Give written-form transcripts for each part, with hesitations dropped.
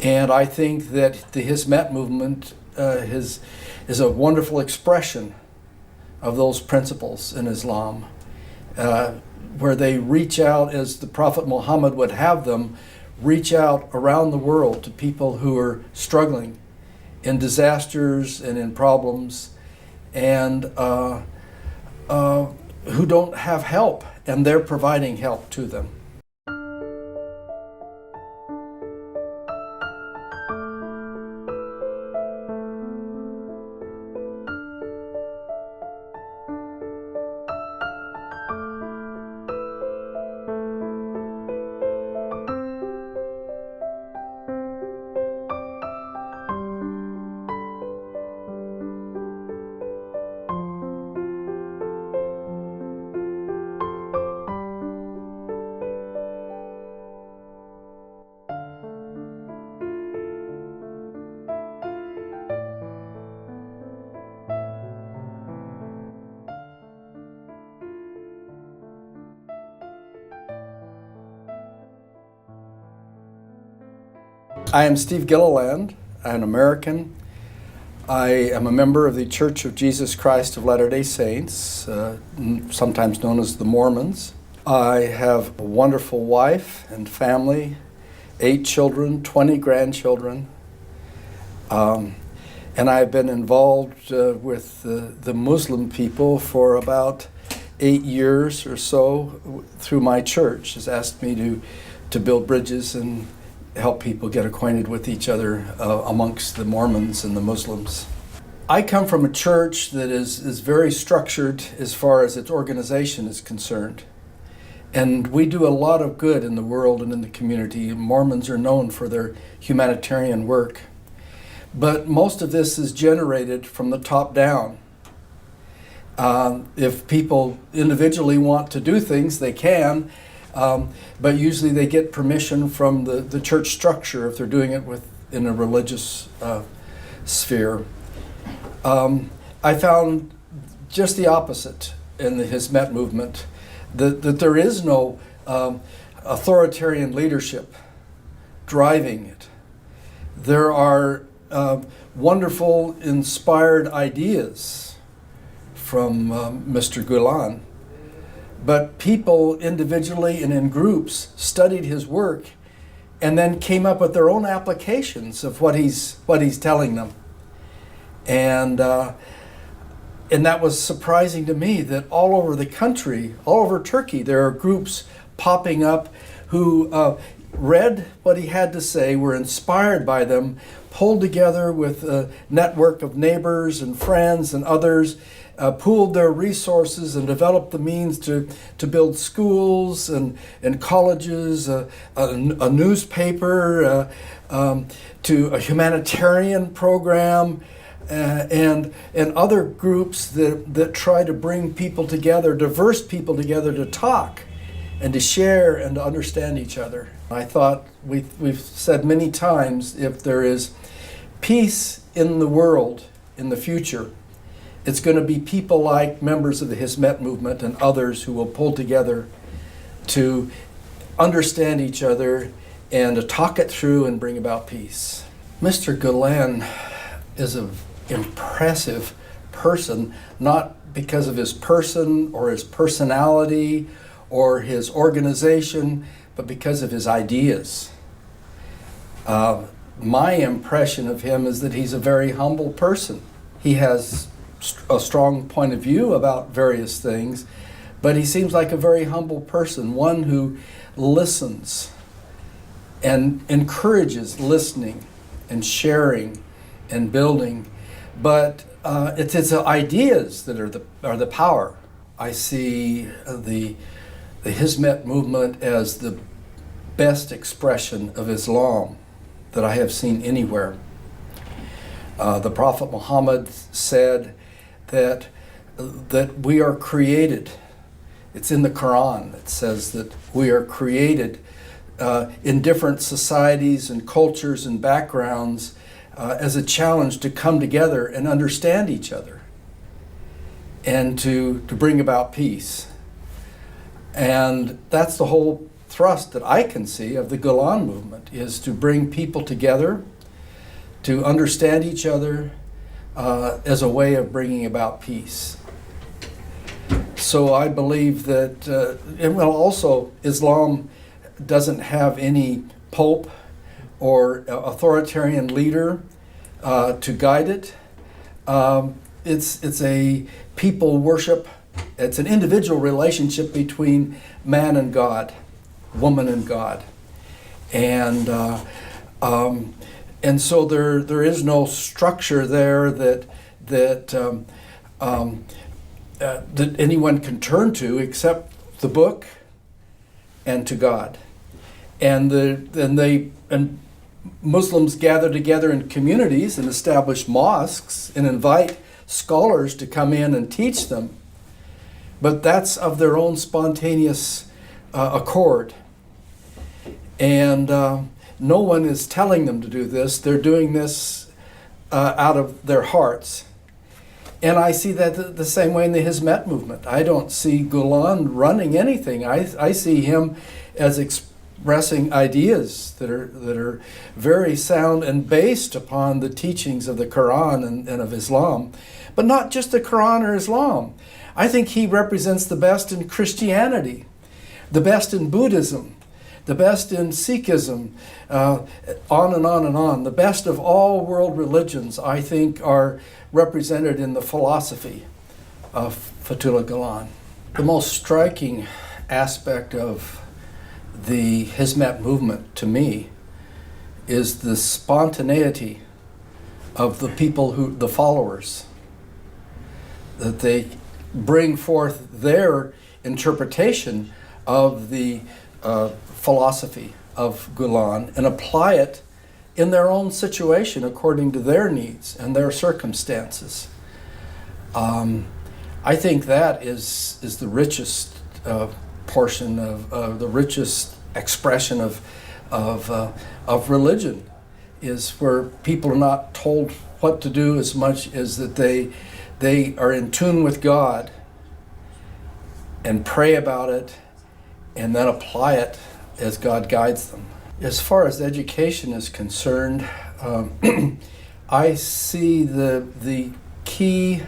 And I think that the Hizmet'e movement is a wonderful expression of those principles in Islam, where they reach out, as the Prophet Muhammad would have them, reach out around the world to people who are struggling in disasters and in problems, and who don't have help, and they're providing help to them. I am Steve Gilliland, an American. I am a member of the Church of Jesus Christ of Latter-day Saints, sometimes known as the Mormons. I have a wonderful wife and family, 8 children, 20 grandchildren. And I've been involved with the Muslim people for about 8 years or so through my church. Has asked me to build bridges and help people get acquainted with each other amongst the Mormons and the Muslims. I come from a church that is very structured as far as its organization is concerned. And we do a lot of good in the world and in the community. Mormons are known for their humanitarian work. But most of this is generated from the top down. If people individually want to do things, they can. But usually they get permission from the church structure if they're doing it in a religious sphere. I found just the opposite in the Hizmet'e movement, that there is no authoritarian leadership driving it. There are wonderful, inspired ideas from Mr. Gülen. But people individually and in groups studied his work and then came up with their own applications of what he's telling them. And that was surprising to me, that all over the country, all over Turkey, there are groups popping up who read what he had to say, were inspired by them, pulled together with a network of neighbors and friends and others, pooled their resources and developed the means to build schools and colleges, a newspaper, to a humanitarian program, and other groups that try to bring people together, diverse people together, to talk and to share and to understand each other. I thought, we've said many times, if there is peace in the world in the future, it's going to be people like members of the Hizmet'e movement and others who will pull together to understand each other and to talk it through and bring about peace. Mr. Gülen is an impressive person, not because of his person or his personality or his organization, but because of his ideas. My impression of him is that he's a very humble person. He has a strong point of view about various things, but he seems like a very humble person, one who listens and encourages listening and sharing and building. But it's his ideas that are the power. I see the Hizmet'e movement as the best expression of Islam that I have seen anywhere. The Prophet Muhammad said that we are created. It's in the Quran. It says that we are created in different societies and cultures and backgrounds as a challenge to come together and understand each other and to bring about peace. And that's the whole thrust thrust that I can see of the Gulen movement is to bring people together, to understand each other as a way of bringing about peace. So I believe that, and well, also Islam doesn't have any pope or authoritarian leader to guide it. It's a people worship. It's an individual relationship between man and God, woman and God, and so there is no structure there that anyone can turn to except the book and to God, and Muslims gather together in communities and establish mosques and invite scholars to come in and teach them, but that's of their own spontaneous accord, and no one is telling them to do this. They're doing this out of their hearts. And I see that the same way in the Hizmet'e movement. I don't see Gülen running anything. I see him as expressing ideas that are very sound and based upon the teachings of the Quran and of Islam. But not just the Quran or Islam. I think he represents the best in Christianity, the best in Buddhism, the best in Sikhism, on and on and on. The best of all world religions, I think, are represented in the philosophy of Fethullah Gülen. The most striking aspect of the Hizmet'e movement to me is the spontaneity of the people the followers, that they bring forth their interpretation of the philosophy of Gülen and apply it in their own situation according to their needs and their circumstances. I think that is the richest portion of the richest expression of religion, is where people are not told what to do as much as that they are in tune with God and pray about it and then apply it as God guides them. As far as education is concerned, I see the key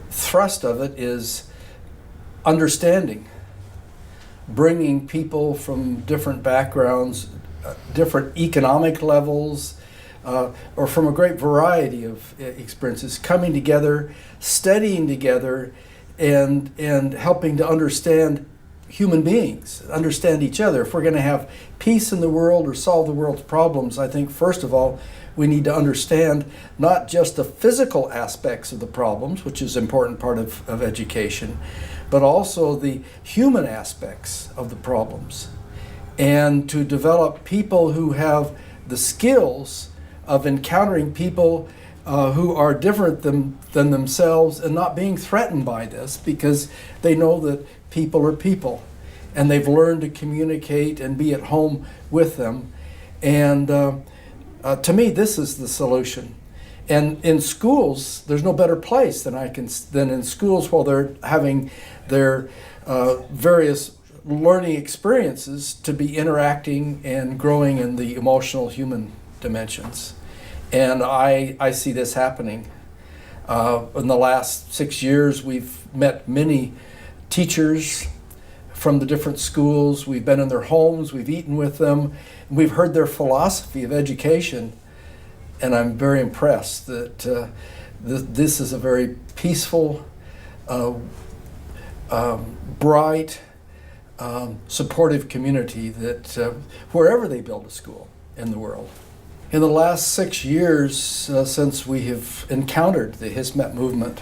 thrust of it is understanding, bringing people from different backgrounds, different economic levels, or from a great variety of experiences, coming together, studying together, and helping to understand human beings, understand each other. If we're going to have peace in the world or solve the world's problems, I think first of all we need to understand not just the physical aspects of the problems, which is an important part of education, but also the human aspects of the problems, and to develop people who have the skills of encountering people who are different than themselves and not being threatened by this, because they know that people are people and they've learned to communicate and be at home with them. And to me, this is the solution. And in schools, there's no better place than in schools while they're having their various learning experiences to be interacting and growing in the emotional human dimensions. And I see this happening. In the last 6 years, we've met many teachers from the different schools. We've been in their homes, we've eaten with them, we've heard their philosophy of education, and I'm very impressed that this is a very peaceful, bright, supportive community that wherever they build a school in the world. In the last 6 years since we have encountered the Hizmet'e movement,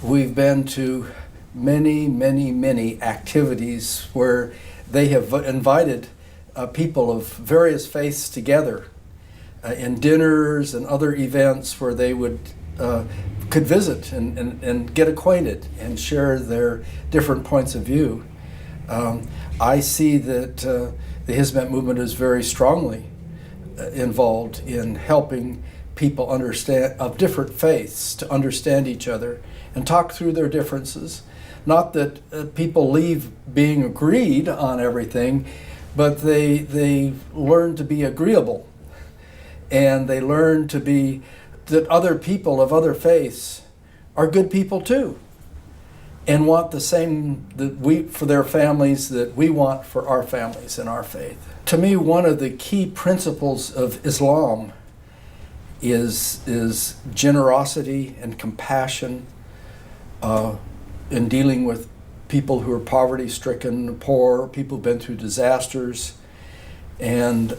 we've been to many activities where they have invited people of various faiths together in dinners and other events where they could visit and get acquainted and share their different points of view. I see that the Hizmet'e movement is very strongly involved in helping people of different faiths to understand each other and talk through their differences. Not that people leave being agreed on everything, but they learn to be agreeable, and they learn to be that other people of other faiths are good people too, and want the same that we for their families that we want for our families and our faith. To me, one of the key principles of Islam is generosity and compassion in dealing with people who are poverty-stricken, poor, people who've been through disasters, and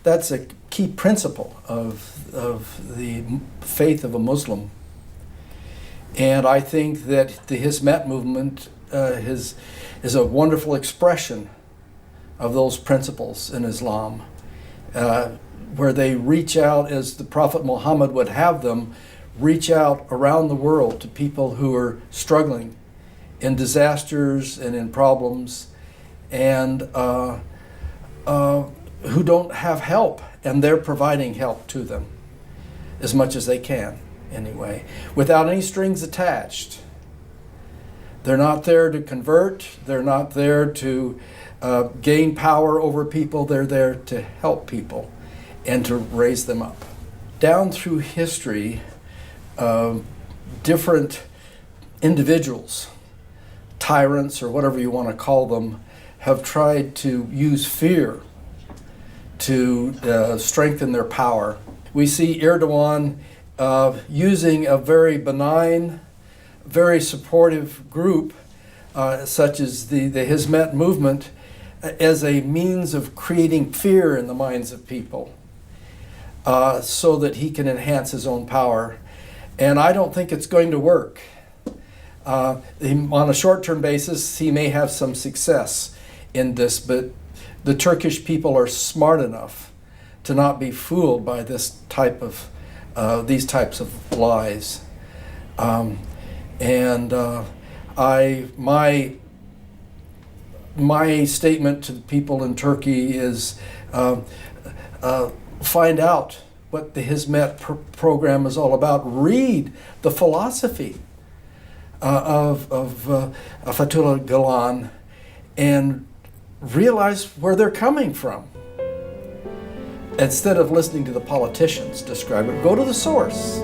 that's a key principle of the faith of a Muslim. And I think that the Hizmet'e movement is a wonderful expression of those principles in Islam, where they reach out, as the Prophet Muhammad would have them, reach out around the world to people who are struggling in disasters and in problems, and who don't have help, and they're providing help to them as much as they can anyway, without any strings attached. They're not there to convert, they're not there to gain power over people, they're there to help people and to raise them up. Down through history, different individuals, tyrants or whatever you want to call them, have tried to use fear to strengthen their power. We see Erdogan using a very benign, very supportive group such as the Hizmet'e movement as a means of creating fear in the minds of people so that he can enhance his own power. And I don't think it's going to work. On a short-term basis, he may have some success in this, but the Turkish people are smart enough to not be fooled by this type of these types of lies. My statement to the people in Turkey is find out what the Hizmet'e program is all about. Read the philosophy of Fethullah Gülen and realize where they're coming from. Instead of listening to the politicians describe it, go to the source.